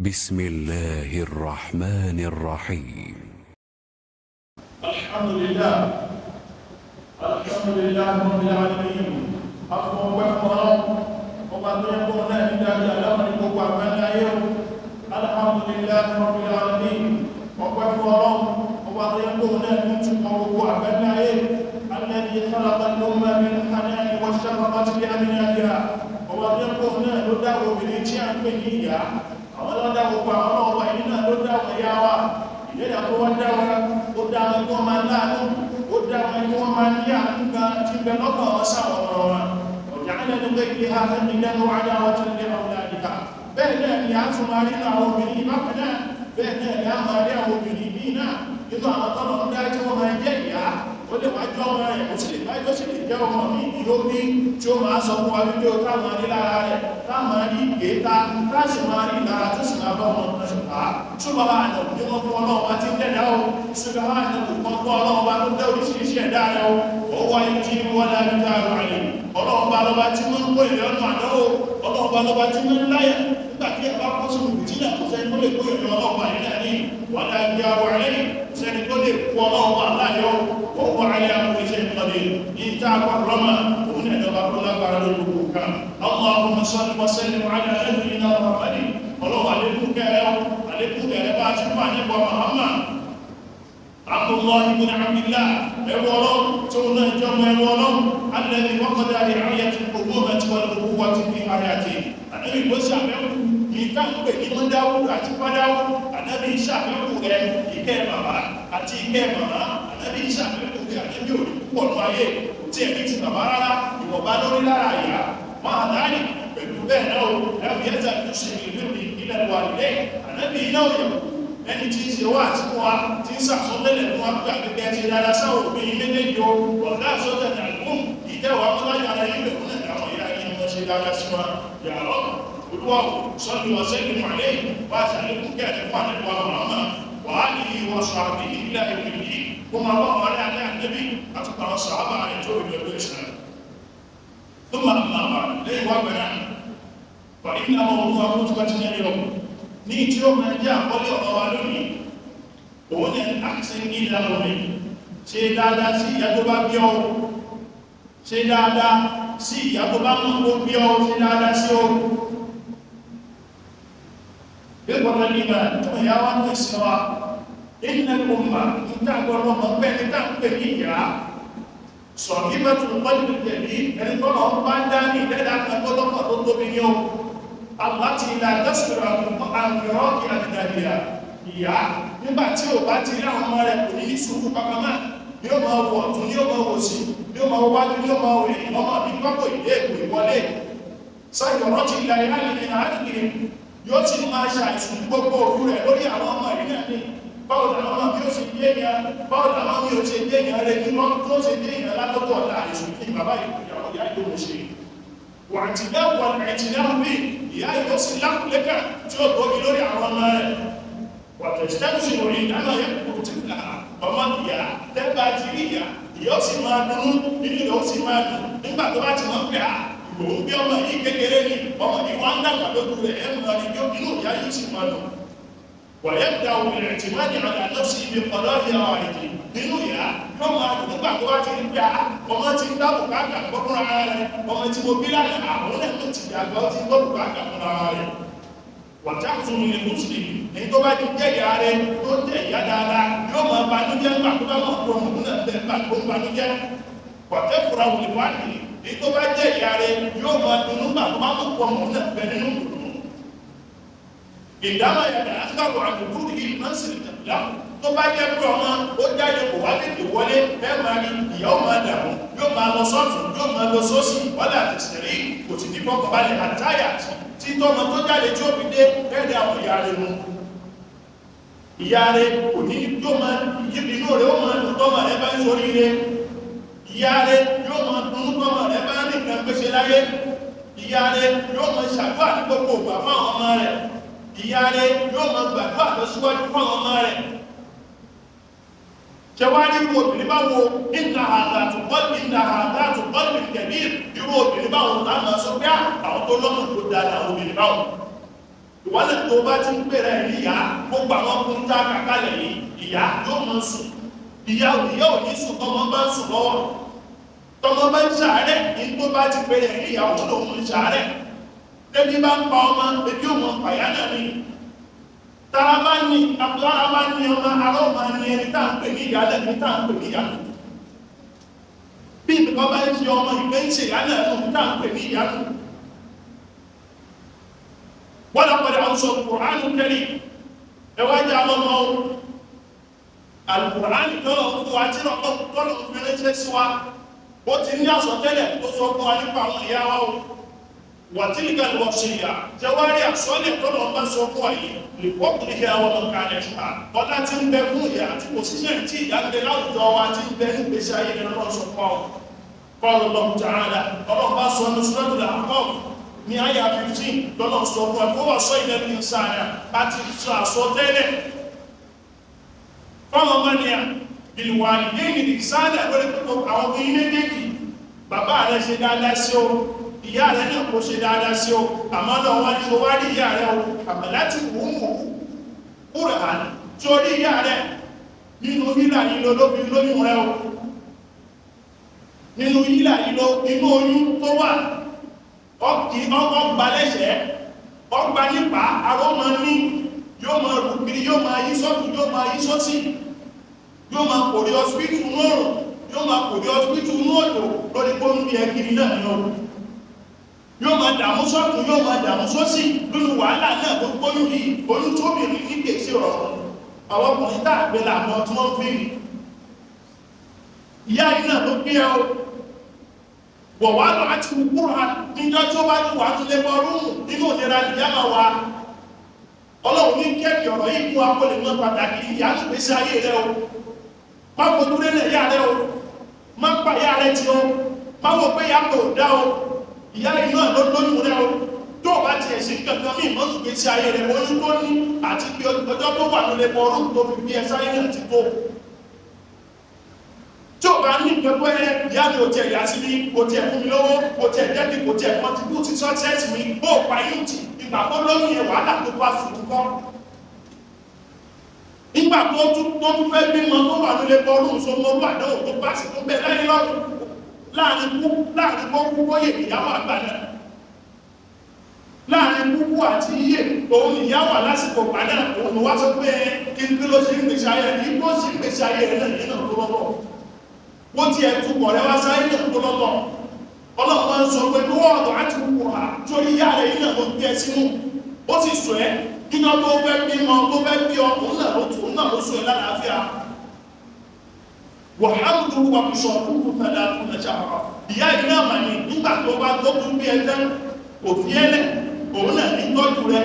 بسم الله الرحمن الرحيم. الحمد لله رب العالمين. أفضل وفضل وقد يكون إلا لألمني وقبلنا يوم. الحمد لله رب العالمين وفضل وقد يكون نتم وقبلنا يوم. الذي خلق الأمة من الحنان والشفقة لأبنائها وقد يكون ندعو بالإتيان بالنية ọlọ́dá gbogbo àwọn ọmọ ìlú náà ló dá wọn yá wa ìdẹ́dà tó wọ́n dá wọn ó dá wọn kí wọ́n máa láàánú ó dá wọn kí wọ́n máa ní àánú gan tí bẹ lọ́kàn wọn sáwọn ọmọ wọn ọ̀jà ẹlẹ́nu pé kí ha fẹ́ mi lẹ́nu wájá wọn tí lé ọ̀dá àdìkà bẹ́ẹ̀ náà ni a tún máa rí àwọn obìnrin bákan náà bẹ́ẹ̀ náà ni a máa rí àwọn obìnrin bí náà nínú àwọn tọ́lọ̀ ń dá tí wọ́n máa jẹ́ ìyá ó lè wájú ọmọ rẹ̀ ó sì lè wájú ó sì lè jẹ́ ọmọ mi ìlóbi tí ó máa sọ fún wa wípé ó táwọn rí lára rẹ̀ táwọn rí ìgbéta táàsì máa rí lára tó sì máa bọ́ ọmọ ṣùgbà ṣùgbọ́n àná ní wọ́n fún ọlọ́ọ̀bá tí ń dẹ̀dá o ṣùgbọ́n àná kò kọ́ fún ọlọ́ọ̀bá tó dẹ́ oríṣiríṣi ẹ̀dá rẹ̀ o ó wá ìjì wọn láti dáàrù àlè ọlọ́ọ̀bá lọ́ba tí wọ́n ń kó ìrẹ́ ọ̀nà àdáwò ọlọ́ọ̀bá lọ́ba tí wọ́n ń láyà nígbà tí ẹ bá kó sínú ìjìnà kò sẹ́ni tó lè kó ìrẹ́ ọlọ́ọ̀bá yìí náà ní wọ́n láti dáàrù àlè sẹ́ni tó lè kó ọlọ́ọ̀bá láyọ̀ ó wà á yà kó iṣẹ́ ìpàdé ní ìta àpapọ̀lọ́mà òun ẹ̀dọ́ba tó lágbára lórí gbogbo kan Allahumma salli wa sallim ala nabiyyina Muhammadin ọlọ́wọ́ àlékún kẹrẹ bá ti fà nípa Muhammad Abdullahi ibn Abdillah ẹwọ ọlọ́run tó náà jọmọ ẹwọ ọlọ́run alladhi waqada li ayati al-ubuwwati wal-ukhuwwati fi hayati ànábì ló ṣàbẹ̀wò ní káńpẹ̀ ní mọ́dáwó àti fádáwó ànábì ṣàbẹ̀wò rẹ̀ ìkẹ́ bàbá àti ìkẹ́ màmá ànábì ṣàbẹ̀wò rẹ̀ ànábì òní púpọ̀ ní ayé kò tí ẹ̀mí ti bàbá rárá ìwọ̀nba lórí lára ìyá máa dáni pẹ̀lú bẹ́ẹ̀ náà ẹ̀rù yẹ́ta tó ṣe ìlú ilẹ̀ wà nílẹ̀ ànábì iná òyìnbó ẹni tí ń ṣe wá àti fún wa tí ń sàsọ́tẹ̀lẹ̀ fún wa pé àgbẹ̀gbẹ̀ ti dáadáa sáwọ̀ òbí ilé lẹ́yọ ọ̀dá àsọ́tẹ̀lẹ̀ àgbọ̀n ìtẹ́wà mọ́láyà ara ilẹ̀ fún àwọn ìyá yìí wọ́n ṣe dáadáa sí wa yàrá olúwa sọ́lù ọ̀sẹ́gun wàlẹ́ wá ṣàlékún kẹ́ẹ̀ẹ́ fún àdẹ́kọ̀ àwọn wà á ní ìwọ̀n sọ àbí ilẹ̀ ìrìnlẹ̀ kó máa wọ́n wọ́n rẹ̀ alẹ́ àdẹ́bí àtúkọ̀ àwọn sàábà rẹ̀ tó ìlú ìṣẹ̀lẹ̀ tó máa ń máa lẹ́yìn wá gbẹ̀rẹ̀ wà ní àwọn ọmọ ọmọ tó bá ti ní ọmọ ní tí ó máa jẹ́ àkọlé ọ̀rọ̀ wa lónìí òun ní àti ní ìlànà rẹ̀ ṣe dáadáa sí ìyá tó bá bí ọ ṣe dáadáa sí ìyá tó bá mọ́ tó bí ọ ṣe dáadáa sí ọ gbẹ́gbọ́nà nígbà tó ìyá wá ní ìsìn wa ìnà ọmọ ìtàgbọ́nà ọmọ pẹ́ ní tàbí ní ìyá sọ kí mẹ́tù pọ́lù tẹ̀lé ẹni tó lọ bá dá ní ìdẹ́dà kẹ́kọ́lọ́pọ̀ tó tóbi ní ọ àti ìlà tẹ́sùrọ̀ àfihànkì àdìdàdìyà ìyá nígbà tí ò bá ti rí àwọn ọmọ rẹ̀ kò ní ìṣòro pàpàmà ní ó máa wọ̀ tún ní ó máa wò sí ní ó máa wájú ní ó máa wò èyí ọmọ bí pápò ilé èkó ìwọlé sáyọ̀rọ̀ ti ìlà ìrìnà àdìgbìrì yóò ti máa ṣàìsùn gbogbo òru rẹ̀ lórí àwọn ọmọ ìrìnà ní báwo làwọn ọmọ bí ó ṣe dé yẹn báwo làwọn bí ó ṣe dé yẹn rẹ̀ kí wọ́n tó ṣe dé yẹn látọ́tọ̀ ọ̀la àìsùn kí bàbá ìyàwó yá yóò ṣe wàtílẹ́wọ̀n ẹ̀tìlẹ́wọ̀n bí ìyá yóò sí lákùlẹ́kà tí ó tóbi lórí àwọn ọmọ rẹ̀ wàtẹ̀stẹ́mùsì orí ìdáná yẹ kò tí là ọmọ ìyá tẹ́bà ti rí ìyá ìyá sì máa dúnú nínú ìyá ó sì máa dùn nígbà tó bá ti mọ́ pé à ìgbò ń bí ọmọ yìí kékeré ní ọmọ yìí wọ́n ń dàgbà lójú rẹ̀ ẹ̀mù ọdí bí ó inú ìyá yóò sì máa dùn wàyẹ́bùdá obìnrin tí má ní ọ̀dà tó sì ibi ọ̀dọ́ ìyá wà nìdí nínú ìyá yóò máa dùn nígbà tó bá ti rí pé à ọmọ ti ń dábò káàkà fún ara rẹ̀ ọmọ tí mo bí lánàá àwọn ẹ̀mọ́ ti dàgbà ó ti gbọ́dù káàkà fún ara rẹ̀ wàtáàtún ní mùsùlùmí ní tó bá ti jẹ́ ìyá rẹ̀ tó jẹ́ ìyá dáadáa yóò máa banújẹ́ nígbà tó bá mọ̀ tó mọ̀ náà bẹ́ẹ̀ bá tó banújẹ́ wàtẹ́fura wùlé wáàdì ní tó bá jẹ́ ìyá rẹ̀ yóò máa dunú nígbà tó bá mọ̀ tó mọ̀ náà bẹ́ẹ̀ nínú dùnú ìdámọ̀ yàtọ̀ àtàkù àdùkú yìí máa ń sì tẹ̀lá tó bá jẹ́ pé ọmọ ó jáde kò wá tètè wọlé ẹ máa rí ìyàwó máa dàmú yóò máa lọ sọ́tún yóò máa lọ sósì wọ́lá àtẹ̀sẹ̀rí kò sì ní fọ́kànbalẹ̀ àtáyà tí tọ́mọ tó jáde tí ó fi dé bẹ́ẹ̀dẹ̀ àwọn ìyá rẹ̀ mú ìyá rẹ̀ kò ní yóò máa inú rẹ̀ ó máa dùn tọ́mọ rẹ̀ bá ń sorí rẹ̀ ìyá rẹ̀ yóò máa dùn tọ́mọ rẹ̀ bá ń rìn kan pèsè láyé ìyá rẹ̀ yóò máa ṣàdúrà ní gbogbo ògbà fáwọn ọmọ rẹ̀ ìyá rẹ̀ yóò máa gbàdúrà lọ síwájú fáwọn ọmọ rẹ̀ ṣẹwárí irú obìnrin bá wo ìnà àdáàtù bọ́ọ̀lù kẹ̀bí irú obìnrin bá wọn láàmà sọ pé àwọn tó lọ́nà tó dáadáa obìnrin bá wọn ìwọ́lẹ̀ tó bá ti ń pèrè ìyá gbogbo àwọn ọkùnrin tá a kàkálẹ̀ yìí ìyá yóò mọ̀ sùn ìyá ò ní sùn tọmọ bá ń sùn lọ́wọ́ tọmọ bá ń ṣàárẹ̀ ní tó bá ti pèrè ìyá òun lòun ń ṣàárẹ̀ tẹ́bí bá ń pa ọmọ ebi ò mọ̀ pàyà náà ni tara bá ní àpòlára bá ní ọmọ ará ọmọ ní ẹni tá ń pè ní ìyá lẹ́ni tá ń pè ní ìyá nù bí ìbìkan bá ń ṣe ọmọ ìgbé ń ṣe ìyá lẹ́nu tá ń pè ní ìyá nù wọ́n lọ́pọ̀lẹ̀ àwọn sọ Kùránù kẹrì ẹwàjá lọ́mọ́ alùkùránì tọ́lọ̀ fún wa tí tọ́lọ̀ fẹ́rẹ́ṣẹ́ sí wa ó ti ní àsọtẹ́lẹ̀ tó sọ fún wa nípa àwọn ìyá wa wà tí ní kẹlùwọ̀ sí ìyá jẹwárí àsọ́lẹ̀ tọ́lọ̀ bá sọ fún wa yìí lè fọ́kùnrin kí àwọn ọmọ kan ẹ̀ṣà ọlá tí ń bẹ fún ìyá àti òṣìṣẹ́ tí ìyá ń bẹ láwùjọ wa tí ń bẹ ní ìgbésí ayé ẹ̀rọ sọ fún wa kọ́lọ̀ lọ́mù tààdà ọlọ́pàá sọ ní Suratul A'raf ní àyà 15 lọ́nà sọ fún ẹ̀kọ́ wà sọ ilẹ̀ ní ìsáàrẹ̀ àti sọ àsọtẹ́lẹ̀ fọ́nà mọ́nìyà ìlúwà ìdíyìn ìsáàrẹ̀ lórí pípọ̀ àwọn ọmọ ilé méjì bàbá rẹ̀ ṣe dáadáa sí o ìyá rẹ̀ náà kò ṣe dáadáa sí o àmọ́ náà wọ́n ní wá rí ìyá rẹ̀ o àmọ́ láti wù ú kúrò hàn tí ó rí ìyá rẹ̀ nínú yílà ìlò lóbi lóyún rẹ̀ o nínú yílà ìlò inú oyún tó wà ọgbà lẹ́ṣẹ́ ọgbà nípa arọ́mọ ní yóò máa rùgbìrì yóò máa yí sọ́tún yóò máa yí sọ́tí yóò máa kò rí ọsibítù lóòrùn yóò máa kò rí ọsibítù lóòrùn lórí pọ́nú bí ẹgbìrì náà ní ọrùn yóò máa dàmú sọ́tún yóò máa dàmú sọ́sí lórí wàhálà náà tó gbónú yìí olútóbìnrin ní kèsí ọ̀rọ̀ àwọn ọkùnrin tààgbé làwọn tí wọ́n fi ìyá iná tó gbé ẹ wọ̀wá lọ àti kúrò níjọ́ tí ó bá ti wà ní lẹ́bọ̀ rúrùn nínú òdíra ìyáma wa ọlọ́run ní kẹ́kì ọ̀rọ̀ yìí fún akọ́lẹ̀ mọ́ pàtàkì ìyá ní pèsè ayé rẹ o má fojú rẹ̀ yá rẹ o má pa yá rẹ tí o má wò pé yá kò dá o ìyá inú ẹ̀ ló lóyún rẹ o tó bá ti ẹ̀sìn kankan mí mọ́ pèsè ayé rẹ oyún tó ní àti pé ọjọ́ tó wà ní lẹ́bọ̀ rúrùn tó fi bí ẹsẹ̀ ayé náà ti tó tí ó bá ní pẹ̀lú ẹ̀ ìyá mi ò tẹ̀ ìyá sí ní kò tẹ̀ fún mi lọ́wọ́ kò tẹ̀ jẹ́bi kò tẹ̀ contribute sí success mi ó pa yóò tì ìgbà tó lóyún yẹn wàhálà tó bá sùn kọ́ nígbà tó tún fẹ́ bímọ tó wà nílé bọ́ọ̀lù sọmọlú àdánwò tó bá sì tó bẹ̀ lẹ́yìn lọ́rùn láàrin kú bóyè ìyàwó àgbà náà láàrin kúkú àti iye òun ìyàwó lásìkò padà òun wá sọ pé kí n kí ló ṣe ń gbèsè ayé rẹ̀ ní bó ṣe ń gbèsè ayé rẹ̀ náà nínú tó lọ́tọ̀ wọ́n ti ẹ̀tùkọ̀ rẹ̀ wá sáyé náà tó lọ́tọ̀ ọlọ́pàá ń sọ pé ní wọ́ọ̀dọ̀ àti kúkú rà torí ìyá rẹ̀ yìí náà ló gbé ẹ sínú ó sì sọ ẹ́ nínú tó fẹ́ bí mọ tó fẹ́ bí ọkùnrin náà ló tún náà ló sọ ẹ́ lálàáfíà wàhálùdù wà fi sọ kúkú fẹ́lá fún ẹ̀ṣà ọ̀rọ̀ ìyá yìí náà mà ní nígbà tó bá tó tún bí ẹjẹ́ òfin ẹlẹ̀ òun náà ní tọ́jú rẹ̀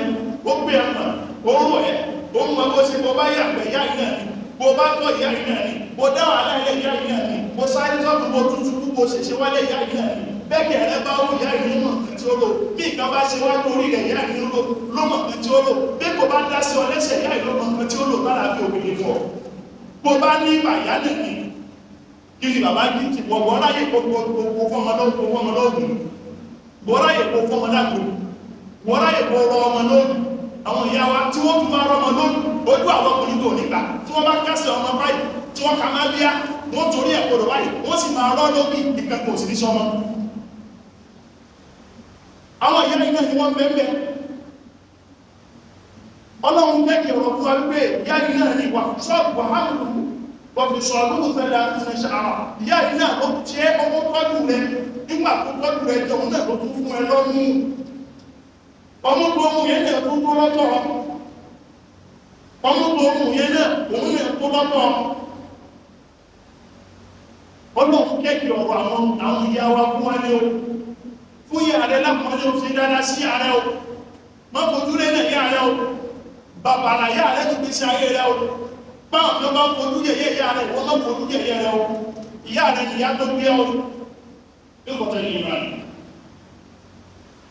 ó gbé ẹ̀mà ó rò ẹ́ ó mọ bó ṣe bó bá yàgbẹ́ ìyá yìí náà ní bó bá tọ́ ìyá yìí náà ní bó dáwà aláìlẹ̀ ìyá yìí náà ní bó sáré sọ́tún bó tuntun bó ṣe ṣe wálé ìyá yìí náà ní bẹ́ẹ̀kẹ̀ ẹ̀rẹ́ bá ó ìyá yìí mọ̀ tí ó lò bí ìkan bá ṣe wá lórí rẹ̀ ìyá yìí ló mọ̀ tí ó lò bí kò bá dá sí ọ lẹ́sẹ̀ ìyá yìí ló mọ̀ tí ó lò bá láàbí obìnrin fọ́ bó bá ní ìgbà ìyá náà ní kí ni bàbá kí ti wọ̀ wọ́n ráyè gbogbo fọ́mọlọ́gùn wọ́n ráyè gbogbo fọ́mọlọ́gùn wọ́n ráyè gbogbo ọmọlọ́gùn àwọn ìyá wa tí wọ́n tún máa rọmọ lóòrùn ojú àwọn ọkùnrin tó nígbà tí wọ́n bá kásẹ̀ ọmọ báyìí tí wọ́n ká máa bíyá wọ́n torí ẹ̀kọ́dọ̀ báyìí wọ́n sì máa rọ́ lóbi ìkẹ́kọ̀ọ́ sí ní sọmọ àwọn ìyá iná ni wọ́n bẹ́ẹ̀ ọlọ́run kẹ́kẹ̀ ọ̀rọ̀ fún wa wípé ìyá iná ni wà ṣọ́ọ̀bù wàhálù wọ́n fi sọ ọdún fẹ́lẹ̀ fún ẹṣẹ́ ara ìyá iná ló jẹ́ ọmọ tọ́jú rẹ nígbà tó tọ́jú rẹ jẹun náà ló tún fún ẹ lọ́nù ọmọ tó mú yẹn náà tó tó lọ́tọ̀ ọmọ tó mú yẹn náà òun náà tó lọ́tọ̀ ọlọ́run kẹ́kẹ̀ ọ̀rọ̀ àwọn ìyá wa fún wa ní o fún yà rẹ lápọ̀lẹ́ o fi dáadáa sí yà rẹ o má fojú rẹ náà yà rẹ o bàbàrà yà rẹ tó gbé sí ayé rẹ o báwọn tó bá fojú yẹyẹ yà rẹ wọ́n má fojú yẹyẹ rẹ o ìyá rẹ nìyá tó gbé o ìkọ̀tẹ̀ yìí rẹ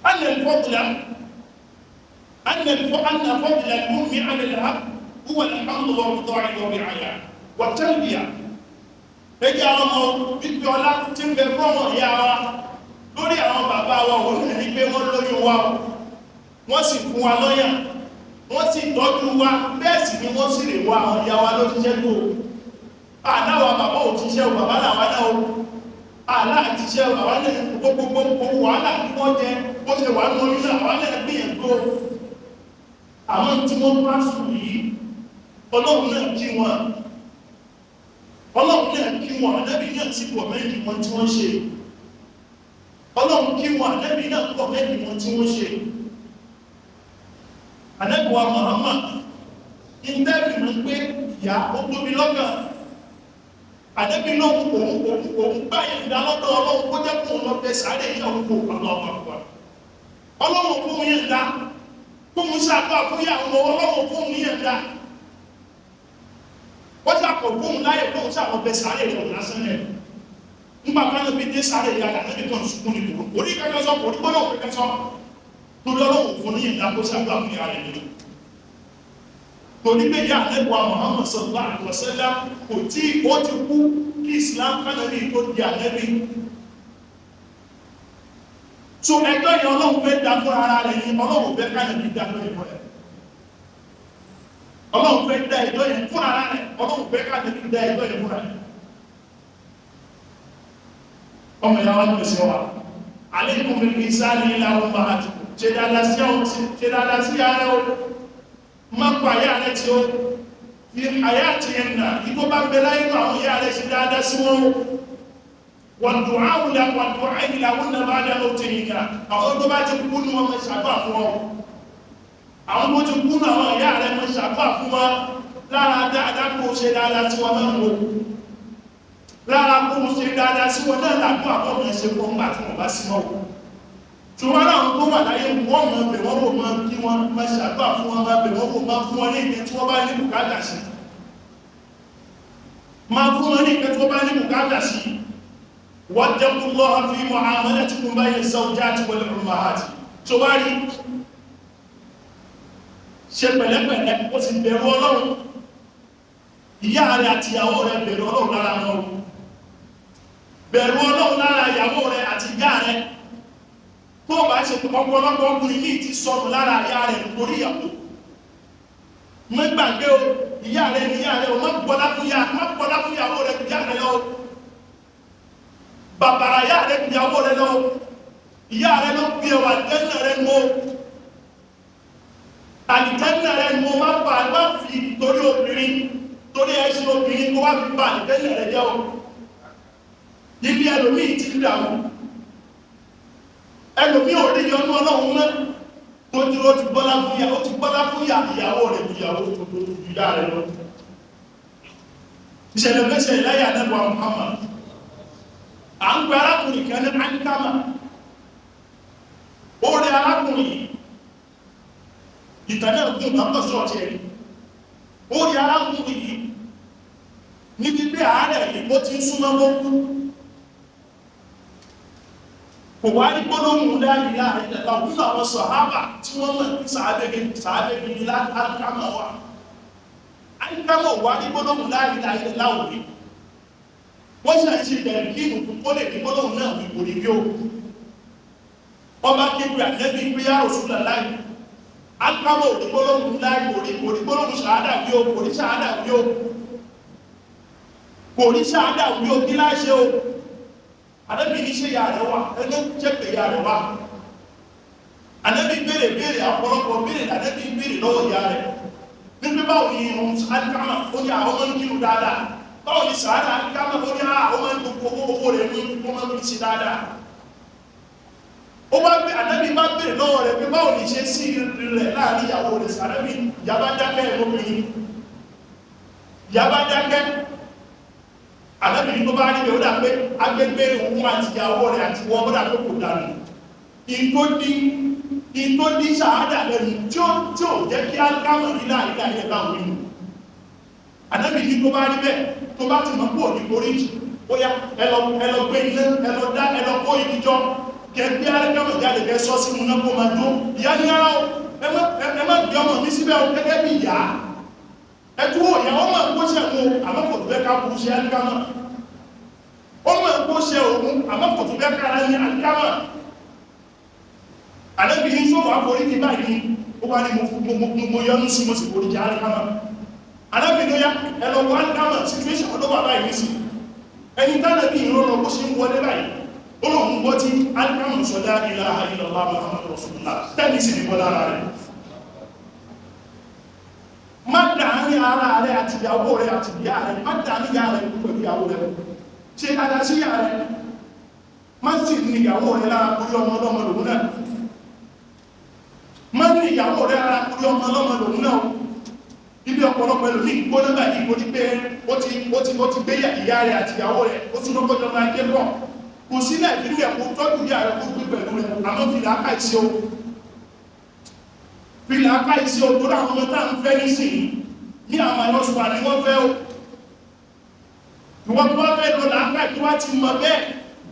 أن فضل الأم على الأب هو الحمد والرضاع والرعاية والتربية ẹjẹ́ àwọn ọmọ pípẹ́ ọlá tí ń bẹ fọ́mọ̀ ìyá wa lórí àwọn bàbá wa òun ní pé wọ́n lóyún wa wọ́n sì fún wa lọ́yàn wọ́n sì tọ́jú wa bẹ́ẹ̀ sì ni wọ́n sì lè wá àwọn ìyá wa ló ṣiṣẹ́ tó àláwà bàbá ò tíṣẹ́ bàbá làwà náà àlá àtíṣẹ́ bàbá náà gbogbo wàhálà kí wọ́n jẹ bó ṣe wà ní orí náà wàhálà gbìyànjú àwọn tí wọ́n bá sùn yìí ọlọ́run náà kí wọn ànábì náà sì pọ̀ mẹ́rin wọn tí wọ́n ṣe ọlọ́run kí wọn ànábì náà pọ̀ mẹ́rin wọn tí wọ́n ṣe ànábì wa Muhammad ìtẹ́bì mú pé ìyá ó tóbi lọ́gàn ànábì náà òun báyìí ìdálọ́dọ̀ ọlọ́run kó jẹ́ kó lọ bẹ sáré ìyàwó kó ọlọ́run fún yẹn dá kó mú sáàpá fún yàwó ọlọ́run fún yẹn dá wọ́n sàpọ̀ fún láyé fún sáàpọ̀ bẹ sáré ìyàwó lásán rẹ̀ nígbà kan bí dé sáré ìyàwó ànábì kan sùkún ní kòrò orí kẹkẹ sọ orí gbọ́dọ̀ kẹkẹ sọ tó lọ́rùn fún yẹn dá kó sáàpá fún yàwó rẹ̀ torí pé yà lẹ́gbàá Muhammad sallallahu alaihi wasallam kò tí ó ti kú kí Islam kánàbí tó di ànẹ́bí so ẹjọ́ yẹn ọlọ́run fẹ́ dá fún ara rẹ̀ ní ọlọ́run fẹ́ kánàbí dá lórí fún ẹ̀ ọlọ́run fẹ́ dá ẹjọ́ yẹn fún ara rẹ̀ ọlọ́run fẹ́ kánàbí dá ẹjọ́ yẹn fún ẹ̀ ọmọ ìyá wa ní ìṣẹ́ wa alaykum bil ihsani ila ummahatikum ṣe dáadáa sí ara ó má pa ayá rẹ̀ tí ó fi àyá ti ẹ̀nà ìgbó bá bẹ̀lá inú àwọn ìyá rẹ̀ sí dáadáa sí wọn wọ́n dùn áwùlá wọ́n dùn áìlá wọ́n na bá dáa lóòtí ìyá àwọn tó bá ti kú ní wọn mọ́ ṣàgbà fún wọn àwọn tó ti kú ní àwọn ìyá rẹ̀ mọ́ ṣàgbà fún wọn lára dáadáa kó ṣe dáadáa sí wọn náà wò lára kó ṣe dáadáa sí wọn náà làgbọ́ àbọ̀mọ̀ ṣe fún ọgbà tí wọ́n bá sí mọ́ ṣùgbọ́n àwọn tó wà láyé wọ́n mọ̀ bẹ̀ wọ́n wò máa kí wọ́n máa ṣàgbà fún wọn máa bẹ̀ wọ́n wò máa fún wọn ní ìgbẹ́ tí wọ́n bá ní bùkátà sí máa fún wọn ní ìgbẹ́ tí wọ́n bá ní bùkátà sí wattaqullaha fi mu'amalatikum bayna az-zawjati wal ummahati tó bá rí ṣe pẹ̀lẹ́pẹ̀lẹ́ ó ti bẹ̀rù Ọlọ́run ìyá rẹ̀ àti ìyàwó rẹ̀ bẹ̀rù Ọlọ́run lára wọn bẹ̀rù Ọlọ́run lára ìyàwó rẹ̀ àti ìyá rẹ̀ tó bá ṣe ọ̀pọ̀lọpọ̀ ọkùnrin ní ti sọnù lára ìyá rẹ̀ nítorí ìyàwó mẹ́gbàgbé o ìyá rẹ̀ ni ìyá rẹ̀ o má gbọ́lá fún ìyàwó rẹ̀ ìyá rẹ̀ lọ bàbàrà ìyá rẹ̀ ìyàwó rẹ̀ lọ ìyá rẹ̀ lọ bí ẹwà tẹ́lẹ̀ rẹ̀ mọ́ àdìtẹ́lẹ̀ rẹ̀ mọ́ má fi torí obìnrin torí ẹṣin obìnrin kó wá fi bá àdìtẹ́lẹ̀ rẹ̀ jẹ́ o níbi ẹlòmíì ti rí àwọn ẹlòmí ò rí ọmọ ọlọ́run mọ́ tó tí ó ti gbọ́lá fún ìyàwó rẹ̀ ìyàwó tó ìyá rẹ̀ lọ ìṣẹ̀lẹ̀ mẹ́sẹ̀ ìláyà nẹ́bà Muhammad à ń gbé arákùnrin kan ní Ankama ó rí arákùnrin ìtànà ògùn lọ́pọ̀sọ̀ ọ̀tí ẹ̀rí ó rí arákùnrin yìí níbi bí àárẹ̀ ìgbó ti ń súnmọ́ lókú kò wá ní gbọ́lọ́mù láàrin láàrin ẹ̀lá nínú àwọn sàhábà tí wọ́n mọ̀ ní sàábẹ́gì ní Ankama wà Ankama wà ní gbọ́lọ́mù láàrin láàrin ẹ̀lá òní wọ́n ṣe àìṣe ìdẹ̀rẹ̀ kí ìrùkún kó lè ní gbọ́lọ́mù náà ní orí bí ó ọba kéwì àjẹ́bí pé yá òṣùlẹ̀ láì Ankama òní gbọ́lọ́mù láàrin orí gbọ́lọ́mù ṣàádà bí ó kò ní ṣàádà bí ó kí láṣẹ ó Ànábì ní ṣe yàrá wà ẹgbẹ́ jẹ́ pé yàrá wà Ànábì béèrè àpọ̀lọpọ̀ béèrè Ànábì béèrè lọ́wọ́ ìyá rẹ̀ nígbé báwo ni ìrùn Ankama ó ní àwọn ọmọ ń kírun dáadáa báwo ni sàárà Ankama ó ní àwọn ọmọ ń gbogbo owó rẹ̀ ní ọmọ ń ṣe dáadáa ó bá gbé Ànábì bá béèrè lọ́wọ́ rẹ̀ pé báwo ni ṣe sí rẹ̀ láàrin ìyàwó rẹ̀ Ànábì yàbá dákẹ́ ẹ̀mọ́bìnrin yàbá dákẹ́ Ànábì tó bá rí bẹ̀ ó dà pé agbègbè òun àti ìyàwó rẹ̀ àti wọ́n bọ́dà tó kò dànù in tó dí ṣàádà lẹ́nu tí ó jẹ́ kí Ankama nílá ilẹ̀ bá wínú Ànábì tó bá rí bẹ̀ tó bá ti mọ́ pọ̀ ní oríjì ó yá ẹlọgbé ilé ẹlọkó ìdíjọ́ kẹgbẹ́ Ankama jáde kẹ sọ sínú náà kó máa tó ìyá ní ara ẹ má gbé ọmọ mi síbẹ̀ gẹ́gẹ́ bí ìyá ẹtúwò ìyàwó ma ń kó ṣe mú àmọ́kòtù bẹ́ ká kú ṣe Ankama ó ma ń kó ṣe òun àmọ́kòtù bẹ́ kára ní Ankama Ànábì ní sọ́wọ́ àforí ti báyìí ó bá ní mo yọ́nú sí mo sì kò ríjì alikama alábìnrin ya ẹlọ́wọ́ alikama situation ọdọ́ wà báyìí nísì ẹni tánà bí ìrànlọ́ bó ṣe ń wọlé báyìí ó lọ mú bọ́ tí alikama sọ̀dá ilaha illallah muhammadu rasulullah tẹ́lì sí ní bọ́lá rẹ̀ má dà ní ara rẹ̀ àti ìyàwó rẹ̀ àti ìyá rẹ̀ má dà ní ìyá rẹ̀ pẹ̀lú ìyàwó rẹ̀ ṣe dada sí ìyá rẹ̀ má sì ní ìyàwó rẹ̀ lára kúrí ọmọ ọlọ́mọ lòun náà má ní ìyàwó rẹ̀ lára kúrí ọmọ ọlọ́mọ lòun náà ibi ọ̀pọ̀lọpọ̀ ẹlòmí gbóná báyìí kò ní pé ó ti gbé ìyá rẹ̀ àti ìyàwó rẹ̀ ó tún lọ́kọ́jọ́ máa gbé pọ̀ kò sílẹ̀ ìlú ẹ̀kọ́ tọ́jú ìyá rẹ̀ kó gbé pẹ̀lú rẹ̀ àmọ́ fìlà áká ìṣe o fìlà áká ìṣe o tó ráwọn ọmọ tá ń fẹ́ nísìnyí ní àwọn ẹlọ́sùn àní wọ́n fẹ́ o ìwọ́n tó wá fẹ́ lọ láàká tó wá ti mọ bẹ́ẹ̀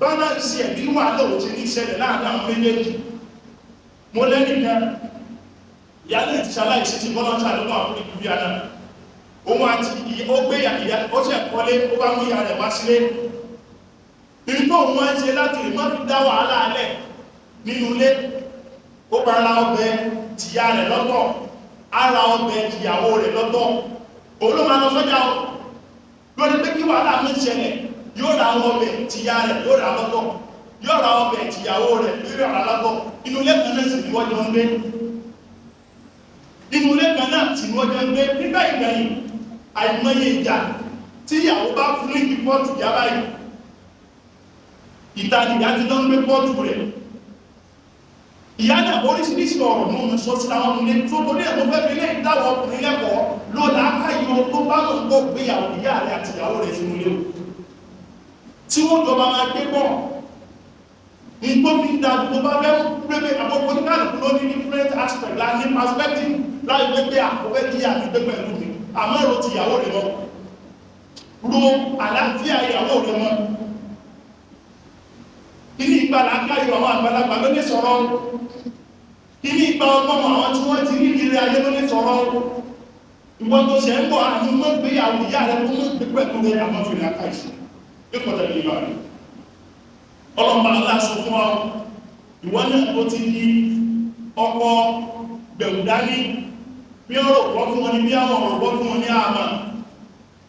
báláǹsì ẹ̀bí wà lọ́wọ́ ti ní ìṣẹ̀lẹ̀ láàrín àwọn méjèèjì mo lẹ́nìkan ìyálẹ̀ ti ṣaláìsí ti bọ́lọ́ta lọ́wọ́ àwọn ìgbìbí àná ohun àti ó gbé ìyá ó ṣẹ̀ kọ́lé ó bá mú ìyá rẹ̀ wá sílé nínú tó wọ́n ń ṣe láti rí mọ́ fi dá wàhálà alẹ́ nínú ilé ó bá ra ọbẹ̀ tìyá rẹ̀ lọ́tọ̀ ara ọbẹ̀ tìyàwó rẹ̀ lọ́tọ̀ òun ló máa lọ sọ́jà lórí pé kí wàhálà mú ṣẹlẹ̀ yóò ra ọbẹ̀ tìyá rẹ̀ yóò ra lọ́tọ̀ yóò ra ọbẹ̀ tìyàwó rẹ̀ yóò ra lọ́tọ̀ inú ilé kan náà sì ni wọ́n jọ ń gbé inú ilé kan náà sì ni wọ́n jọ ń gbé nígbà ìgbẹ̀yìn àìmọye ìjà tí ìyàwó bá fún ní kí pọ́ọ̀tù yá báyìí ìtàdìyà ti lọ ń gbé pọ́ọ̀tù rẹ̀ ìyá náà oríṣiríṣi ọ̀rọ̀ mú mi sọ sí àwọn ilé tó tó ní ẹ̀mọ́ fẹ́ fi lé ìdáwọ̀ ọkùnrin lẹ́kọ̀ọ́ ló láákàyọ tó bá lọ gbọ́ gbéyàwó ìyá rẹ̀ àti ìyàwó rẹ̀ sínú ilé tí wọ́n jọba máa gbé pọ̀ ní tó fi ń dájú tó bá fẹ́ pépé àkókò ní kálùkù ló ní different aspect láti ní perspective láì gbé pé àkókò kí yà ní gbé pẹ̀lú mi àmọ́ èrò ti ìyàwó rẹ̀ lọ ro àlàáfíà ìyàwó rẹ̀ mọ́ kíní ìgbà lákàáyọ àwọn àgbàlagbà ló ní sọ̀rọ̀ kíní ìgbà ọgbọ́n àwọn tí wọ́n ti rí ìrìn ayé ló ní sọ̀rọ̀ ìwọ́n tó ṣe ń bọ̀ àmú mọ́ gbéyàwó ìyá rẹ̀ tó mọ́ gbé pẹ̀lú rẹ̀ àmọ́ fi lákàáyì ìpọ̀tẹ̀ ní ìbá rẹ̀ ọlọ́mọ aláṣọ fún ọ ìwọ́n náà tó ti di ọkọ̀ gbẹ̀rù dání bí ọ̀rọ̀ pọ̀ fún wọn ní bí àwọn ọ̀rọ̀ pọ̀ fún wọn ní àmà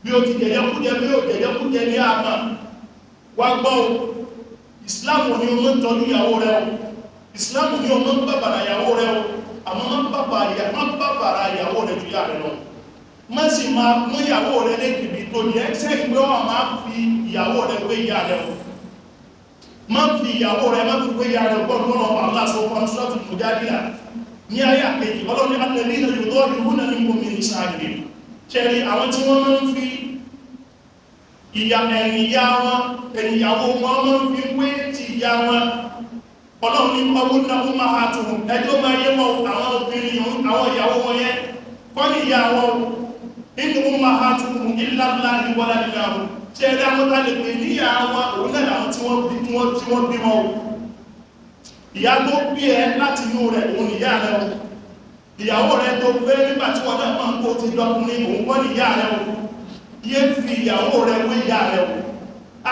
bí ó ti jẹ̀yẹ́kújẹ bí ó jẹ̀yẹ́kújẹ ní àmà wá gbọ́ ìsìláàmù ni o mọ́ ń tọ́jú ìyàwó rẹ̀ o ìsìláàmù ni o mọ́ ń bàbàrà ìyàwó rẹ̀ o àmọ́ mọ́ bàbàrà ìyàwó rẹ̀ jù yà rẹ̀ lọ mọ́ sì máa mú ìyàwó rẹ̀ lẹ́gbìbì tó ní ẹ́sẹ́ ìgbé wọn máa fi ìyàwó rẹ̀ pé ìyà rẹ̀ o má fi ìyàwó rẹ̀ má fi pé ìyà rẹ̀ gbọ́n tó lọ́pàá aláṣọ fún ṣọ́tù mùjádìlá ní ayé àkejì ọlọ́ni alẹ́lẹ́ ìlú tó ìlú náà ní gómìn ìsáàgbé ṣẹ́rí àwọn tí wọ́n máa ń fi ẹ̀yìnyàwó wọn máa ń fi wé ti ìyá wọn ọlọ́run ní ọwọ́ náà ó máa hàtùn ẹjọ́ máa yé wọn àwọn obìnrin àwọn ìyàwó wọn yẹn kọ́ ní ìyá wọn nínú ó máa hàtùn ìlàlá ìwọ́lá ìyàwó ṣẹ́rí àwọn tàlẹ̀ pé ní ìyá wọn òun náà àwọn tí wọ́n bí wọn ìyá tó bí ẹ láti inú rẹ̀ òun ìyá rẹ̀ ìyàwó rẹ̀ tó fẹ́ nígbà tí wọ́n náà máa ń kó ti dọ́kùnrin òun kọ́ ní ìyá rẹ̀ yé fi ìyàwó rẹ̀ wé ìyá rẹ̀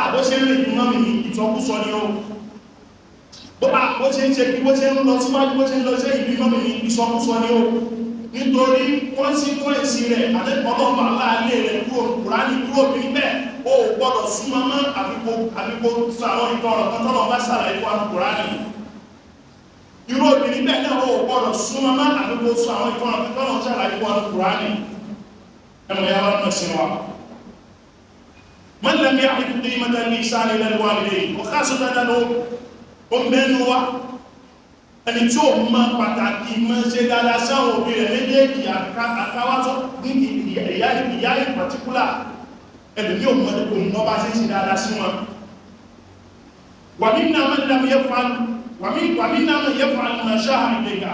àbó ṣe ń rìn mọ́ mi ní ìtọ́kúsọ ní ó bó ṣe ń ṣe kí bó ṣe ń lọ síwájú bó ṣe ń lọ sí ìbí mọ́ mi ní ìsọkúsọ ní ó nítorí kọ́nsíkwẹ́nsì rẹ̀ àtẹ́kọ̀ọ́lọ́pàá láàrin rẹ̀ kúránì kúrò ní bẹ́ẹ̀ ó gbọ́dọ̀ súnmọ́ mọ́ àbíkó sàwọn ìtọ́rọ̀ tọ́lọ̀ bá sàlàyé fún kúránì irú obìnrin bẹ́ẹ̀ náà ó gbọ́dọ̀ súnmọ́ mọ́ àbíkó sàwọn ìtọ́rọ̀ tọ́lọ̀ sàlàyé fún kúránì ẹmọ ya wọ́n sí wa man lam ya'rif qimata al-ihsan ila al-walidayn wa khasatan o mẹ́nu wa ẹni tí ó mọ̀ pàtàkì mọ́ ṣe dáadáa sáwọn òbí rẹ̀ méjèèjì àkáwátọ́ ní ìyá in particular ẹni ní òun mọ́ mọ́ bá ṣe dáadáa sí wọn wa minna man lam yaf'al ma sha'a ilayka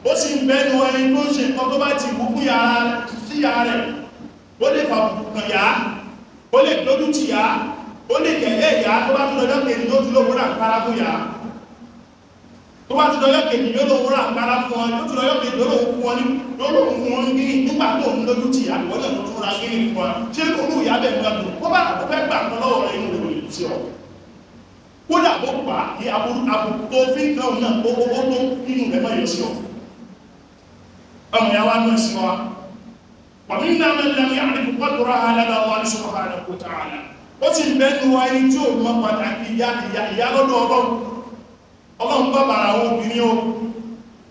ó sì ń bẹ́nu ẹni tó ń ṣe nǹkan tó bá ti wú fún yàrá rẹ̀ ó lè fàbùkàn yá ó lè lójú ti yá ó lè gẹ̀ẹ́ yá tó bá tún lọ́jọ́ kejì yóò tún lówó rà kára fún yá tó bá tún lọ́jọ́ kejì yóò lówó rà kára fún wọn yóò tún lọ́jọ́ kejì yóò lówó fún wọn gíní nígbà tó ń lójú ti yá wọ́n lè tún ra gíní fún wọn ṣé olú ìyá bẹ̀ ń gbàgbọ́ ó bá kó fẹ́ gbà kan lọ́wọ́ rẹ̀ inú rẹ̀ tí ọ kódà bó pa ní àbùkù tó fi ń kan náà ó tó inú rẹ̀ mọ́ yóò sí ọ ọmọ ya wá ní ìsinmi wa wàmí náà mẹ́lẹ́mí àríkù pàtàkì alága Allah subhanahu wa ta'ala ó ti bẹ́nu wa ẹni tí ó mọ́ pàtàkì ìyá lọ́dọ̀ ọlọ́run bá bàrà wọn obìnrin o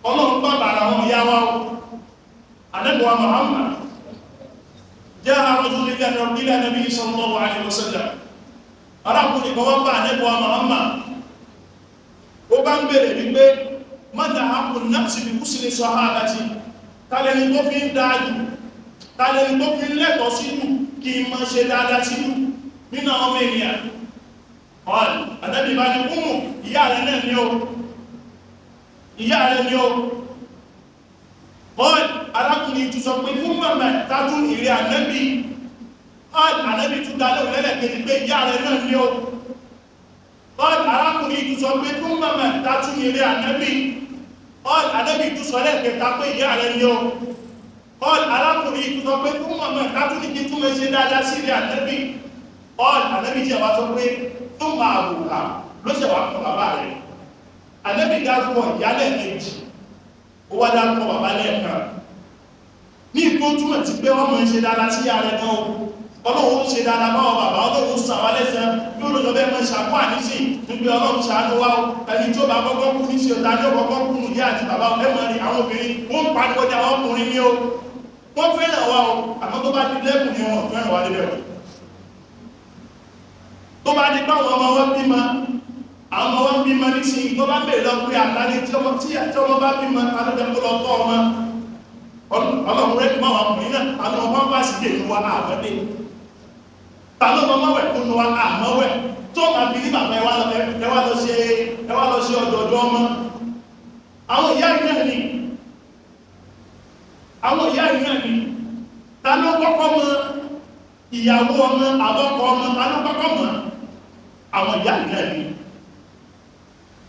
ọlọ́run bá bàrà wọn ìyá wa o anẹ́bùwa Muhammad jẹ́ àrọ́jú nílẹ̀ Nabi sallallahu alaihi wasallam arákùnrin kan wọ́n bá anẹ́bùwa Muhammad ó bá ń bèèrè wípé mọ́ta hapun náà sí bí kúsìlẹ̀ sahabati tàlẹ́ni tó fi ń dájú tàlẹ́ni tó fi ń lẹ́tọ̀ sínú kí mọ́ ṣe dáadáa sínú nínú ọmọ ènìyàn ọ̀l àdábì bá ní kúmù ìyá rẹ̀ náà ní o ìyá rẹ̀ ní o ọ̀l arákùnrin tún sọ pé fún mọ̀mọ̀ tátún ìrẹ́ ànábì ọ̀l ànábì tún dá lóòrẹ́ lẹ́kẹ̀ẹ́ pé ìyá rẹ̀ náà ní o ọ̀l arákùnrin tún sọ pé fún mọ̀mọ̀ tátún ìrẹ́ ànábì ọ̀l ànábì tún sọ lẹ́kẹ̀ẹ́ta pé ìyá rẹ̀ ní o ọ̀l arákùnrin tún sọ pé fún mọ̀mọ̀ tátún ní kí tún mẹ́ ṣe dáadáa sí ìrẹ́ ànábì ọ̀l ànábì tí a bá sọ pé fún máa wùkà ló ṣe wà fún bàbá rẹ̀ ànábì dárúkọ ìyálẹ̀ méjì ó wá dárúkọ bàbá lẹ́ẹ̀kan ní ìtò túnmọ̀ tí pé wọ́n mọ̀ ń ṣe dáadáa sí ààrẹ náà ọlọ́run ṣe dáadáa báwọn bàbá ọlọ́run sàwà lẹ́sẹ̀ yóò lọ́jọ́ bẹ́ẹ̀ mọ́ ṣàkó àníṣì nígbé ọlọ́run ṣàánú wá ẹni tí ó bá kọ́kọ́ kú ní ṣe ọ̀tá ní ọkọ̀kọ́ kú nù yá àti bàbá ẹmọ rí àwọn obìnrin wọ́n ń pariwo ní àwọn ọkùnrin ní o wọ́n fẹ́ràn wá o àmọ́ tó bá di lẹ́kùn ní wọn fẹ́ràn wá lébẹ̀ tó bá di báwọn ọmọ wọn bímọ àwọn ọmọ wọn bímọ ní sí tó bá bèèrè lọ pé àtàlẹ́ tí ọmọ bá bímọ alójẹ́kọ́ lọ tọ́ ọmọ ọlọ́run rẹ̀ máa wà pín náà àwọn ọmọ bá sì dè ní wa àmọ́dé tàbí ọmọ wẹ̀ fún wa àmọ́wẹ̀ tó bá fi ní bàbá ẹwà lọ sí ọjọ́jọ́ ọmọ àwọn ìyá ìyá ni ta ló kọ́kọ́ mọ̀ ìyàwó ọmọ àbọ́kọ ọmọ ta ló kọ́kọ́ mọ̀ àwọn ìyá ìyá ni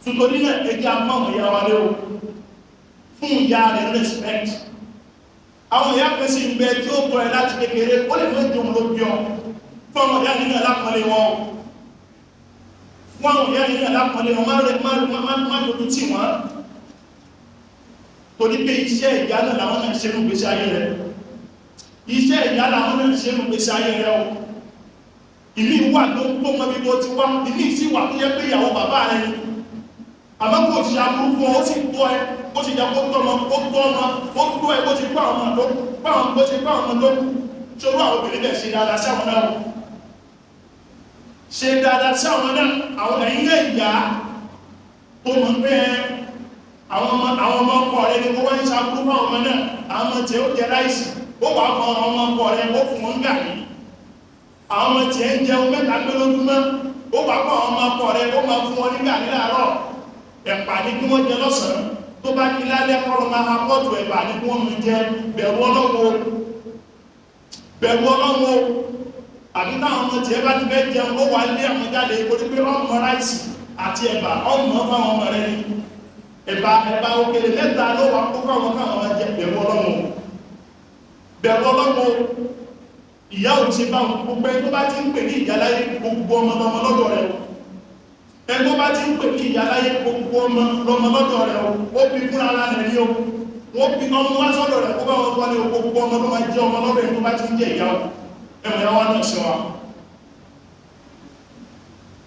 tuntun náà ẹjẹ́ àpamọ̀ ìyá wa léwu fún ìyá rẹ̀ respect àwọn ìyá pèsè ìgbẹ́ tí ó tọ́ ẹ láti kékeré ó lè mọ́ ìjọun ló bí ọ fún àwọn ìyá nínú alápọ̀lẹ̀ wọn fún àwọn ìyá nínú alápọ̀lẹ̀ wọn má lòdù tí wọ́n tó ní pé iṣẹ́ ìyá náà làwọn náà ṣe nù gbèsè ayé rẹ̀ iṣẹ́ ìyá làwọn náà ṣe nù gbèsè ayé rẹ̀ o ìmí wà tó mọ́ bí tó ti wá ìmí sí wà tó yẹ pé ìyàwó bàbá rẹ̀ ni àmọ́ kò ṣe aburú fún ọ ó sì tọ́ ẹ ó sì jẹ́ kó tọ́ ọmọ ó tọ́ ọmọ ó tọ́ ẹ bó ti pa ọmọ tó bó ti pa ọmọ tó ṣòro àwọn obìnrin bẹ̀ ṣe dáadáa sí àwọn náà ṣe dáadáa sí àwọn náà àwọn ẹ̀yìn lè yá tó mọ̀ pé àwọn ọmọ ọkọ rẹ ni kó wọ́n ń ṣàkúrú fún àwọn ọmọ náà àwọn ọmọ tí ó jẹ láìsí ó wà fún ọmọ ọkọ rẹ ó fún wọn gà ní àwọn ọmọ tí ẹ ń jẹun mẹ́ta gbélógúnmọ́ ó wà fún ọmọ ọkọ rẹ ó máa fún wọn nígbà ní láàárọ̀ ẹ̀pà ní kí wọ́n jẹ lọ́sàn-án tó bá kí lálẹ́ kọ́rọ̀ máa ha pọ́tù ẹ̀pà ní kí wọ́n mú jẹ bẹ̀rù ọlọ́wọ́ àbí táwọn ọmọ tí ẹ bá ti fẹ́ jẹun ó wà lé àwọn jáde orí pé ọmọ ráìsì àti ẹ̀bà ọmọ fáwọn ọmọ rẹ ní ẹ̀bà òkèlè mẹ́ta ló wà kó fáwọn káwọn jẹ bẹ̀rù ọlọ́wọ́ ìyá ò ti bá gbogbo ẹ tó bá ti ń pè ní ìyáláyé gbogbo ọmọ lọ́dọ̀ rẹ̀ ẹgbọ́ bá ti ń pè ní ìyáláyé gbogbo ọmọ lọ́dọ̀ rẹ̀ ó bí fún ara rẹ̀ ní o wọ́n bí ọmọ wá sọ́dọ̀ rẹ̀ kó bá wọn wọlé gbogbo ọmọ ló máa jẹ́ ọmọ lọ́dọ̀ rẹ̀ tó bá ti ń jẹ́ ìyá ẹ̀mọ̀ ẹwà náà sí wa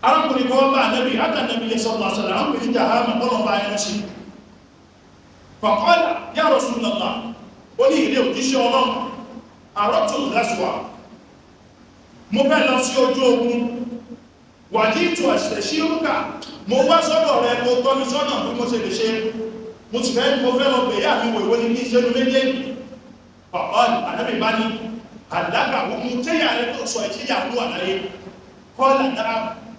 arákùnrin kan bá nẹ́bí átànẹ́bí yẹ sọ́lọ́ àṣàlẹ̀ àwọn pèsè jahama bọ́lọ̀ bá ẹran sí faqala ya Rasulullah ó ní ilé òjíṣẹ́ ọlọ́run àrọ́tù ghazwa mo fẹ́ lọ sí ojú ogun wàjíìtù àṣẹ̀ṣírúkà mo wá sọ́dọ̀ rẹ̀ mo tọ́ mi sọ́nà bí mo ṣe lè ṣe mo sì fẹ́ mo fẹ́ lọ bẹ̀yà mi wèwé ní kí ṣẹ́nu méjèèjì ọ̀pọ̀lù àdábì bá ní àdábà mú tẹ́yà rẹ̀ tó sọ ìṣẹ́yà ló wà láyé kọ́lá dára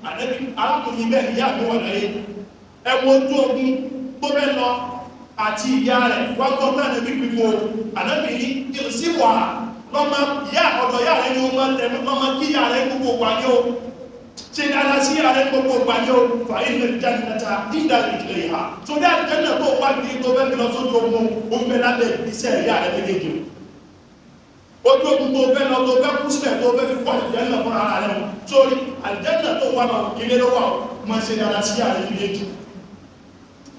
àdábì arákùnrin bẹ́ẹ̀ ìyá mi wà láyé ẹwọ ojú ogun tó fẹ́ lọ àti ìyá rẹ̀ wákọ́ tánà bí pípò àdábì ní ìrìsíwà lọ́mọ ìyá ọ̀dọ̀ ìyá rẹ̀ ni ó máa tẹ̀mí lọ́mọ kí ìyá rẹ̀ gbogbo wà ní o ṣe dáadáa sí ààrẹ gbogbo ìgbàjọ́ fàílẹ̀ ìjánilẹ́ta ìdàrí ìlẹ̀ ìhà tó dá ìjẹ́nà tó wá ní tó bẹ́ fi lọ sójú ogun oúnjẹ lábẹ́ iṣẹ́ ìyá rẹ̀ méjèèjì ojú ogun tó bẹ́ lọ tó bẹ́ kú sílẹ̀ tó bẹ́ fi pọ̀ ìjẹ́nà fún ara rẹ̀ sórí àjẹ́nà tó wà lọ ilé lọ́wọ́ ma ṣe dáadáa sí ààrẹ méjèèjì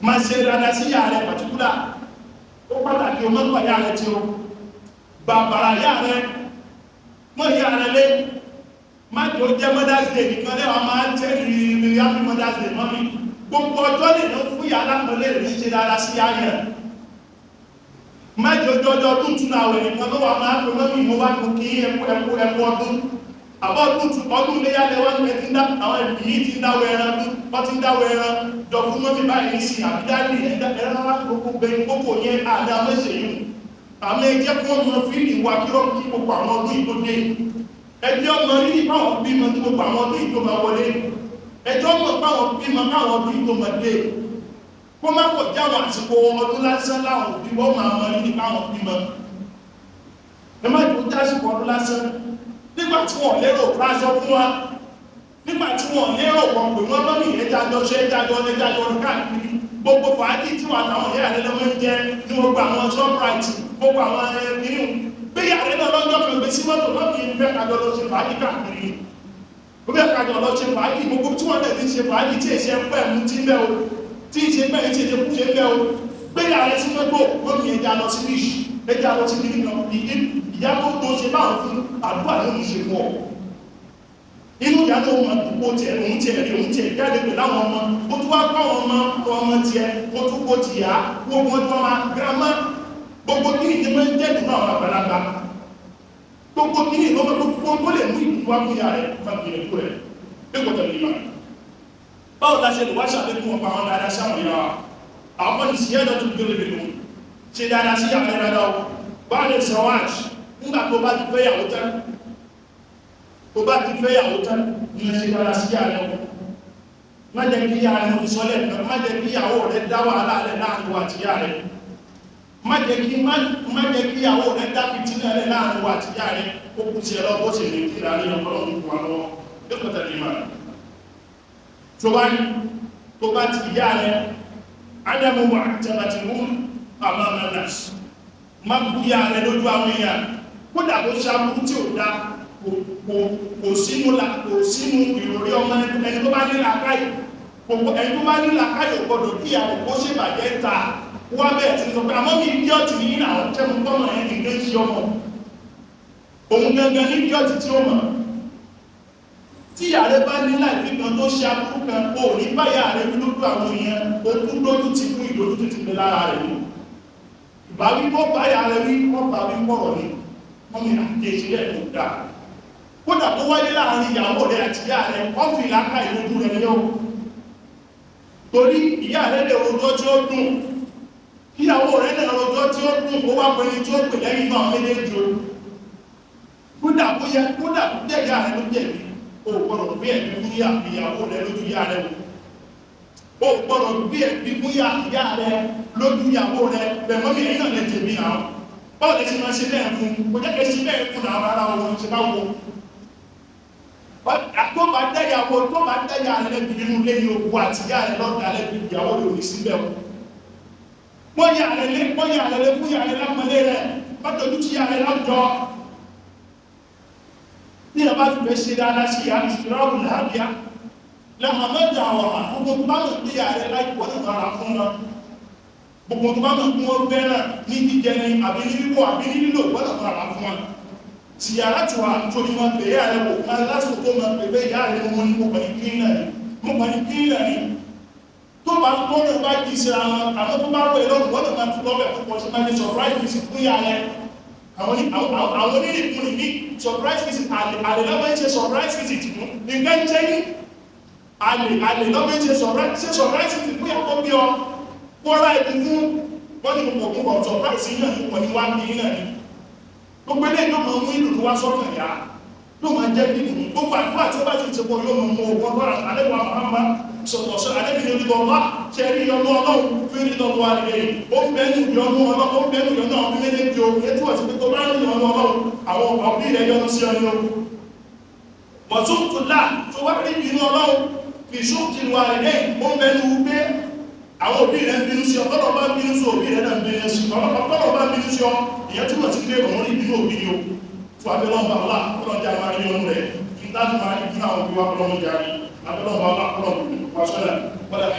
ma ṣe dáadáa sí ààrẹ pàtíkúlà ó pàtàkì o mọ́pàá yà rẹ̀ tí ó bàbàrà yà rẹ̀ mọ́ yà rẹ̀ lé má jò jẹ́ Mother's Day nìkan lẹ́wà máa jẹ́ ìrìn happy Mother's Day mọ́mí gbogbo ọjọ́ lè lọ fún yà lápọ̀lẹ́ rẹ̀ ṣe dára sí ayẹ̀ má jò jọjọ́ ọdún tún àwẹ̀ nìkan ló wà máa pè mọ́mí mo wá kò kí ẹkù ọdún àbọ̀ ọdún léyà lẹ́wà ní ẹ ti ń dá àwọn ìbìyí ti ń dáwọ̀ ẹran wọ́n ti ń dáwọ̀ ẹran jọ fún mọ́mí báyìí sí àbídáàlì ẹran gbogbo bẹ̀rẹ̀ gbogbo yẹn àdá mẹ́sẹ̀yìn àmì ẹjẹ́ fún ọmọ fíìlì wà kí wọ́n kí gbogbo àwọn ọdún ìtòdé ẹjẹ́ ọmọ rí báwọn bímọ tí gbogbo àwọn ọdún ìtò máa wọlé ẹjọ́ ọmọ báwọn bímọ káwọn ọdún ìtò máa dé kó má pọ̀ jáwọn àsìkò ọdún lásán láwọn òbí wọ́n máa mọ rí káwọn bímọ ẹ má jò jásìkò ọdún lásán nígbà tí wọ́n lérò ráṣọ fún wa nígbà tí wọ́n lérò kan pè wọ́n mọ́mí ẹjájọ́ ṣe ẹjájọ́ káàkiri gbogbo fàájì tí wà táwọn ìyá rẹ̀ lọ́mọ jẹ́ ní gbogbo àwọn shoprite gbogbo àwọn ẹ̀rìn gbéyà rẹ̀ náà lọ́jọ́ kan gbé sí mọ́tò lọ́bí ìfẹ́ kájọ lọ ṣe fàájì káàkiri ó bẹ́ kájọ lọ ṣe fàájì gbogbo tí wọ́n lẹ̀ ti ṣe fàájì tí èṣẹ́ pẹ̀ mú tí bẹ́ o tí ìṣe pẹ̀ tí èṣe kú ṣe bẹ́ o gbéyà rẹ̀ sí mọ́tò lọ́bí ẹja lọ sí ríṣ ẹja lọ sí kiri náà ìyá tó ṣe báwọn fún àdúrà ló ń ṣe fún ọ inú ìyá tó mọ̀ púpọ̀ tẹ̀ òun tẹ̀ jáde pẹ̀lú àwọn ọmọ ó tún wá pàwọn ọmọ tiẹ̀ ó tún kó ti yá gbogbo tó máa gírámà gbogbo kíni ní mọ́ jẹ́ ìdúnà àwọn àgbàlagbà gbogbo kíni ló mọ́ gbogbo tó lè mú ìdúnà wá fún ìyá rẹ̀ fàbílẹ̀ ikú rẹ̀ lẹ́kọ̀ọ́tẹ̀ lè máa báwo la ṣe lè wá ṣàlékún ọpa àwọn dáadáa sáwọn ìyá wa àwọn ní sí ẹ̀dọ̀ tó gbé lè lò ṣe dáadáa sí àwọn dáadáa bá lè sọ wáàjì nígbà tó bá ti fẹ́ yàwó tán tó bá ti fẹ́ yàwó tán ní ṣe dára sí ààrẹ wọn má jẹ́ kí ààrẹ wọn ìsọ́lẹ̀ kan má jẹ́ kí ìyàwó rẹ̀ dá wàhálà rẹ̀ láàrin wa àti ìyá rẹ̀ má jẹ́ kí ìyàwó rẹ̀ dá fìtínà rẹ̀ láàrin wa àti ìyá rẹ̀ ó kú sí ẹlọ́ bó ṣe lè kí ìrànlẹ́ ọpọlọ́run wà lọ́wọ́ lẹ́kọ̀ọ́ta lè máa tó bá ti ìyá rẹ̀ ádámù wà tẹ́bàtì mú àmàmàlàs má bú ìyá rẹ̀ lójú àwọn èèyàn kódà bó ṣàbú tí ò dá kò sínú ìròrí ọmọ ẹni tó bá ní làákàyè ẹni tó bá ní làákàyè gbọdọ̀ kí àwọn kó ṣe bàjẹ́ ta wá bẹ́ẹ̀ tí sọ pé àmọ́ mi idiọ́tì ní àwọn tẹ́mù tọ́mọ̀ ẹni lé ṣe ọmọ òun gangan ní idiọ́tì tí ó mọ̀ tí ààrẹ bá ní láìpí kan tó ṣe aburú kan ó ní báyà rẹ̀ lójú àwọn èèyàn ó tún lójú ti fún ìlójú tó ti pè lára rẹ̀ ní ìbáwí tó báyà rẹ̀ rí wọ́n bá wí pọ̀rọ̀ ní wọ́n mi àti ìṣẹ́lẹ̀ tó dáa kódà tó wáyé láàrin ìyàwó rẹ̀ àti ìyá rẹ̀ wọ́n fi ìlàkà ìlójú rẹ̀ yóò torí ìyá rẹ̀ lè rojọ́ tí ó dùn ìyàwó rẹ̀ lè rojọ́ tí ó dùn ó wá pẹ̀lú tí ó pè lẹ́yìn náà méjèèjì o kódà kó jẹ́ ìyá rẹ̀ ló jẹ̀bi o gbọ́dọ̀ bí ẹ̀bí fún ìyàwó rẹ̀ lójú ìyá rẹ̀ o gbọ́dọ̀ bí ẹ̀bí fún ìyá rẹ̀ lójú ìyàwó rẹ̀ bẹ̀mọ́mí ẹ̀yìn náà lè jẹ̀bi náà báwo lè ṣe máa ṣe bẹ́ẹ̀ fún kò jẹ́ kẹ́ sí bẹ́ẹ̀ fún àwọn ará wọn ṣe bá wọn tó bá dẹ́yàwó tó bá dẹ́yà rẹ̀ lẹ́bi nínú lé ní ogun àti ìyá rẹ̀ lọ́dà lẹ́bi ìyàwó rẹ̀ òní sí bẹ́ẹ̀ wọ́n yà rẹ̀ lé fún ìyá rẹ̀ lápọ̀lé rẹ̀ pátọ́jú tí ìyá rẹ̀ lájọ ní ẹ̀bá fi fẹ́ ṣe dáadáa sí ìyá ìṣòro láàbíà lẹ́hàmẹ́jà ọ̀hà gbogbo tó bá mọ̀ sí ìyá rẹ̀ láìpọ̀ ní ọ̀rà fún wọn gbogbo tó bá mọ̀ fún wọn fẹ́ràn ní jíjẹ ní àbí ní lílò àbí ní lílò gbọ́dọ̀ ọ̀rà fún wọn tí yàrá tí wà tó ní wọn pè yà rẹ̀ wò máa lásìkò tó mọ̀ pè bẹ́ yà rẹ̀ wọn ní mọ̀pọ̀ ní kílẹ̀ ní tó bá tó rẹ̀ bá jí sí àwọn tó bá rẹ̀ lọ́rùn wọ́n máa tún lọ́bẹ̀ púpọ̀ sí máa ní surprise visit fún yà rẹ̀ àwọn onírìnkún ní surprise visit àlèlọ́bẹ̀ ṣe surprise visit fún nǹkan jẹ́ ní àlèlọ́bẹ̀ ṣe surprise visit fún yàtọ̀ bí ọ kọ́ra ẹ̀kún fún wọ́n ní mọ̀pọ̀ surprise yìí náà ní wọ́n ní wá ní náà ní gbogbo ilé yóò mọ̀ mú ìlú wá sọ́kàn yá ló máa jẹ́ bí nìyí gbogbo àdúrà tí ó bá ti ṣe pọ̀ yóò mọ̀ mọ̀ ọgbọ́n tọ́ra àlẹ́wà mahama sọ̀tọ̀sọ̀ alẹ́bìnrin orí lọ́wọ́ ṣe rí ọlọ́ ọlọ́run fi rí lọ́wọ́ àrílẹ̀ ó ń bẹ́nu ìyọnú ọlọ́run ó ń bẹ́nu ìyọnú àwọn méjèèjì o ètò ọ̀sẹ̀ pé tó bá rí ọlọ́ ọlọ́run àwọn ọ̀bí rẹ̀ yọnu sí ọyọ́ mọ̀túntùlá tó wá rí inú ọlọ́run fi ṣóòtì wà rẹ̀ ó ń bẹ́nu pé àwọn òbí rẹ̀ ń bínú sí ọ tọ́lọ̀ bá ń bínú sí òbí rẹ̀ náà ń bínú sí ọ tọ́lọ̀ bá ń bínú sí ọ ìyẹn túnmọ̀ sí pé òun rí bínú òbí ni o fún abẹ́lọ́mbà ọlá kọ́lọ́jà máa rí ọmọ rẹ̀ kí láti máa rí bínú àwọn òbí wa kọ́lọ́mọ járí abẹ́lọ́mbà ọlá kọ́lọ́mọ wàṣọ́lá wọ́lá